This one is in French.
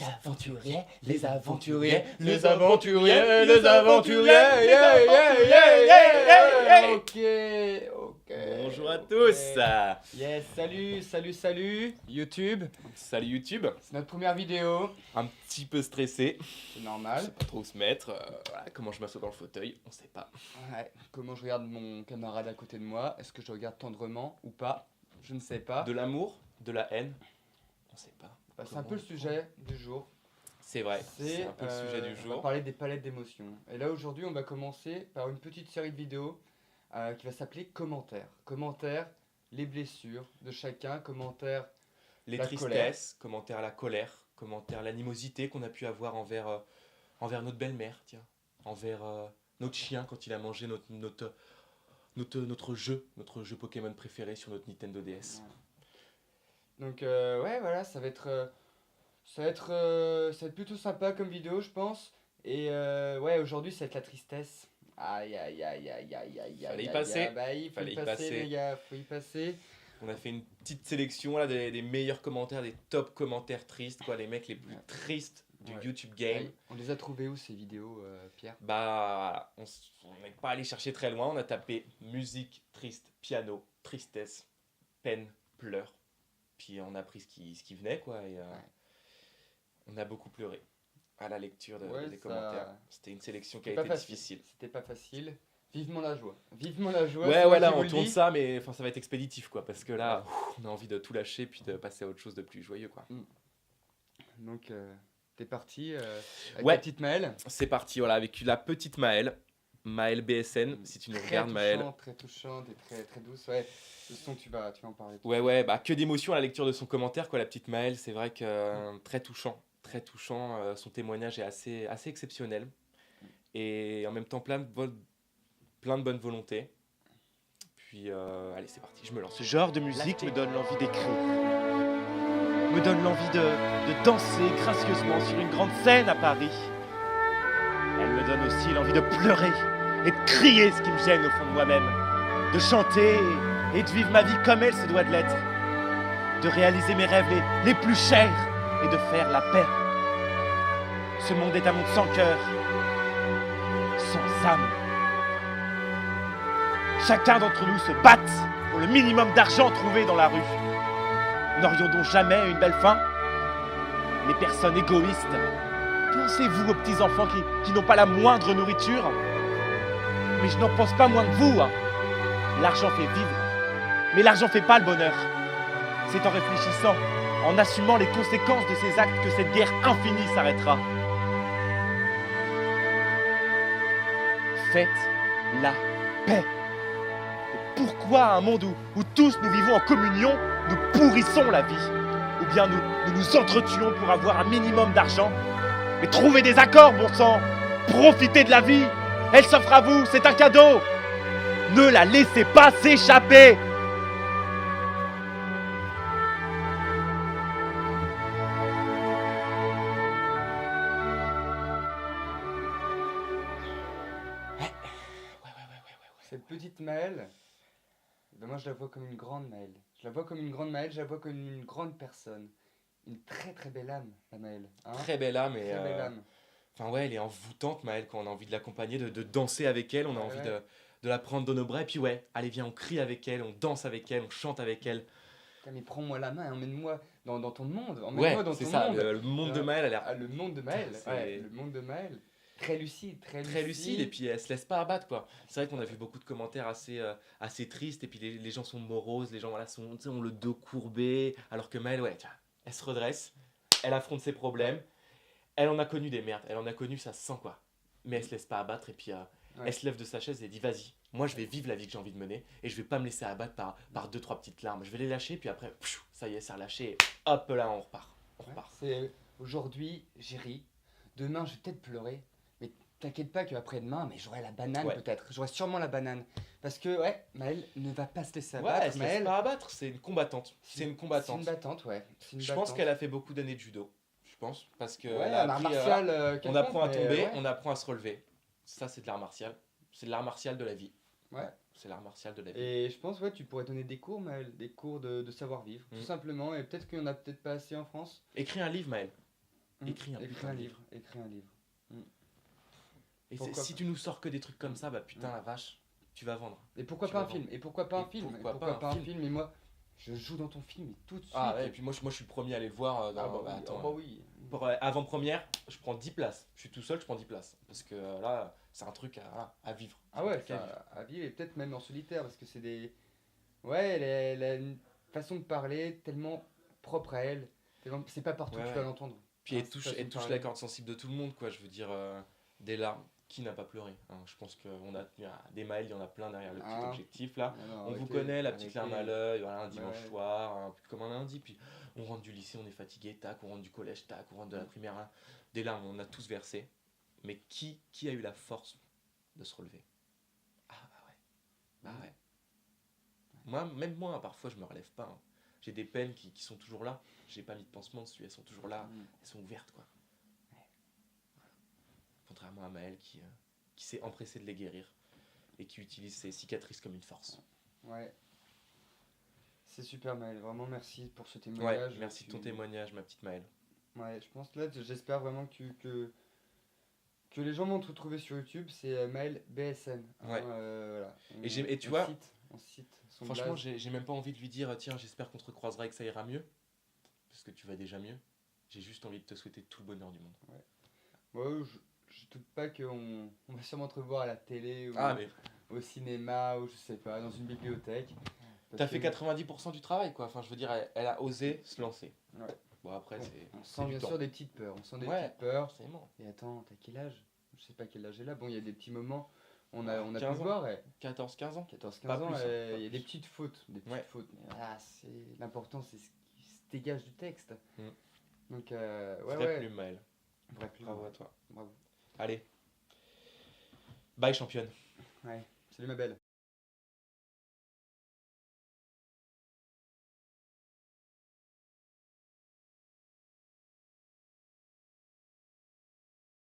aventuriers, les aventuriers, les aventuriers, les aventuriers, yeah, yeah, yeah, yeah, yeah. Ok. Bonjour à tous. Yes, salut YouTube. Salut YouTube. C'est notre première vidéo. Un petit peu stressé. C'est Je normal. sais pas trop où se mettre. Voilà, comment je m'assois dans le fauteuil, on sait pas. Ouais. Comment je regarde mon camarade à côté de moi? Est-ce que je regarde tendrement ou pas? Je ne sais pas. De l'amour, de la haine, on sait pas. Bah, c'est un peu le sujet du jour. C'est vrai, c'est un peu le sujet du On va jour. parler des palettes d'émotions. Et là aujourd'hui, on va commencer par une petite série de vidéos qui va s'appeler commentaires. Commentaires, les blessures de chacun, commentaires, Les la tristesses, commentaires la colère, commentaires l'animosité qu'on a pu avoir envers notre belle-mère, tiens, envers notre chien quand il a mangé notre jeu Pokémon préféré sur notre Nintendo DS. Donc ouais, voilà, ça va être plutôt sympa comme vidéo, je pense. Et ouais, aujourd'hui, ça va être la tristesse. Aïe, aïe, aïe, aïe, aïe, aïe, Fallait y aïe, passer. aïe, bah, il faut Fallait y y passer, passer. les gars, faut y passer. On a fait une petite sélection là des meilleurs commentaires, des top commentaires tristes, quoi, les mecs les plus tristes du Ouais. YouTube game. Aïe. On les a trouvés où ces vidéos, Pierre? Bah, on n'est pas allé chercher très loin, on a tapé musique triste, piano, tristesse, peine, pleurs. Puis on a pris ce qui venait, quoi, et on a beaucoup pleuré à la lecture Ouais, des ça- commentaires. C'était une sélection qui a C'était été pas facile. difficile. C'était pas facile. Vivement la joie. Vivement la joie. Ouais, c'est moi ouais, qui là vous on le tourne dis. ça, mais enfin, ça va être expéditif, quoi, parce que là, on a envie de tout lâcher puis de passer à autre chose de plus joyeux, quoi. Donc t'es parti avec Ouais. ta petite Maëlle. C'est parti, voilà, avec la petite Maëlle, Maëlle BSN, si tu nous regardes, Maëlle. Très touchante et très, très douce. Ouais, le son, tu vas en parler. tout de Ouais, suite. ouais, bah que d'émotion à la lecture de son commentaire, quoi, la petite Maëlle, c'est vrai que très touchant, son témoignage est assez exceptionnel, et en même temps plein de bonne volonté. Puis, allez, c'est parti, je me lance. Ce genre de musique me donne l'envie d'écrire, me donne l'envie de danser gracieusement sur une grande scène à Paris. Elle me donne aussi l'envie de pleurer et de crier ce qui me gêne au fond de moi-même, de chanter et de vivre ma vie comme elle se doit de l'être, de réaliser mes rêves les plus chers et de faire la paix. Ce monde est un monde sans cœur, sans âme. Chacun d'entre nous se batte pour le minimum d'argent trouvé dans la rue. N'aurions donc jamais une belle fin? Les personnes égoïstes, pensez-vous aux petits-enfants qui n'ont pas la moindre nourriture? Mais je n'en pense pas moins que vous, hein. L'argent fait vivre, mais l'argent fait pas le bonheur. C'est en réfléchissant, en assumant les conséquences de ces actes que cette guerre infinie s'arrêtera. Faites la paix. Pourquoi un monde où tous nous vivons en communion, nous pourrissons la vie? Ou bien nous entretuons pour avoir un minimum d'argent? Mais trouvez des accords, bon sang! Profitez de la vie! Elle s'offre à vous, c'est un cadeau! Ne la laissez pas s'échapper! Cette petite Maëlle, ben moi je la vois comme une grande Maëlle. Je la vois comme une grande Maëlle, je la vois comme une grande personne. Une très très belle âme, la Maëlle. Hein, Très belle âme, et très belle âme. enfin ouais, elle est envoûtante, Maëlle, quand on a envie de l'accompagner, de danser avec elle, on a Ouais, envie ouais. de la prendre dans nos bras, et puis ouais, allez viens, on crie avec elle, on danse avec elle, on chante avec elle. Putain, mais prends-moi la main, emmène-moi dans ton monde. Ouais, Emmène-moi dans c'est ton ça, monde. le monde de Maëlle a l'air Ah, le monde de Maëlle. C'est- Ouais, le monde de Maëlle. Très lucide, très lucide, et puis elle se laisse pas abattre, quoi. C'est vrai qu'on a vu beaucoup de commentaires assez tristes, et puis les gens sont moroses, les gens voilà, tu sais, ont le dos courbé, alors que Maëlle, ouais, tiens, elle se redresse, elle affronte ses problèmes, elle en a connu des merdes, elle en a connu, ça se sent, quoi. Mais elle se laisse pas abattre, et puis elle se lève de sa chaise et elle dit vas-y, moi je vais vivre la vie que j'ai envie de mener, et je vais pas me laisser abattre par deux, trois petites larmes. Je vais les lâcher, puis après, pfiou, ça y est, c'est relâché, et hop là, on repart. On Ouais, repart. c'est aujourd'hui, j'ai ri. Demain, je vais peut-être pleurer. Mais t'inquiète pas qu'après-demain, mais j'aurai la banane Ouais. peut-être. J'aurai sûrement la banane. Parce que, ouais, Maëlle ne va pas se laisser Ouais, abattre. elle se laisse Maëlle, pas abattre, c'est une combattante. C'est une c'est combattante. une battante, ouais. C'est une Je pense battante. qu'elle a fait beaucoup d'années de judo. Je pense. Parce que Ouais, elle a un art appris, martial. on quelconque, apprend à mais, tomber, ouais. on apprend à se relever. Ça, c'est de l'art martial. C'est de l'art martial de la vie. Ouais. C'est l'art martial de la vie. Et je pense, ouais, tu pourrais donner des cours, Maëlle. Des cours de savoir-vivre, tout simplement. Et peut-être qu'il y en a peut-être pas assez en France. Écris un livre, Maël. Écris un putain de livre. Écris un livre. Et Pourquoi si pas. tu nous sors que des trucs comme ça, bah putain la vache, tu vas vendre. Et pourquoi Tu pas vas un film vendre. Et pourquoi pas un Et film pourquoi Et pourquoi pas un pas un film film Et moi, je joue dans ton film et tout de suite. Ah ouais, et puis moi je suis le premier à aller le voir. Ah bah, oui, attends, ah bah oui. pour avant-première, je prends 10 places. Je suis tout seul, je prends 10 places. Parce que là, c'est un truc à vivre. Ah C'est un ouais, truc à vivre. ça, à vivre et peut-être même en solitaire parce que c'est des. Ouais, elle a une façon de parler tellement propre à elle. C'est pas partout Ouais, que tu ouais. vas l'entendre. Puis Ah, elle cette touche, façon elle de touche parler. la corde sensible de tout le monde, quoi. Je veux dire, des larmes. Qui n'a pas pleuré hein. Je pense qu'on a tenu à des mails, il y en a plein derrière le petit Ah. objectif là. Ah non, On vous arrêtez, connaît, la petite arrêtez. larme à l'œil, voilà, un dimanche Ouais. soir, comme un lundi. Puis on rentre du lycée, on est fatigué, tac, on rentre du collège, tac, on rentre de la primaire, hein. Des larmes, on a tous versé. Mais qui a eu la force de se relever? Ah bah ouais. Bah ouais. Même moi, parfois, je me relève pas, hein. J'ai des peines qui sont toujours là. J'ai pas mis de pansement dessus, elles sont toujours là. Elles sont ouvertes, quoi. Contrairement à Maël qui s'est empressé de les guérir et qui utilise ses cicatrices comme une force. Ouais. C'est super Maël, vraiment merci pour ce Ouais, témoignage. merci de ton témoignage, ma petite Maëlle. Ouais, je pense là, j'espère vraiment que les gens vont te retrouver sur YouTube, c'est Maël BSN. hein, Ouais. Voilà. Et tu vois, on cite son Franchement, blaze. j'ai même pas envie de lui dire tiens, j'espère qu'on te recroisera et que ça ira mieux. Parce que tu vas déjà mieux. J'ai juste envie de te souhaiter tout le bonheur du monde. Ouais, je doute pas qu'on va sûrement te revoir à la télé ou Ah, mais au cinéma ou je sais pas, dans une bibliothèque. t'as Parce fait que 90% du travail, quoi. Enfin, je veux dire, elle a osé se lancer. Ouais. Bon, après, on, c'est. on c'est sent du bien temps. sûr des petites peurs. On sent des Ouais. petites peurs. Forcément. Et attends, t'as quel âge? Je sais pas quel âge elle a. Bon, il y a des petits moments. On a pu 15 ans. voir. 14-15 ans. 14-15 Pas ans, plus, hein, il pas y a des plus. petites fautes. Des petites Ouais. fautes. Mais voilà, l'important, c'est ce qui se dégage du texte. Mm. Donc, ouais, Vraie ouais. plume, Maël. Vraie plume. Bravo à toi. Bravo. Allez. Bye, championne. Ouais. Salut ma belle.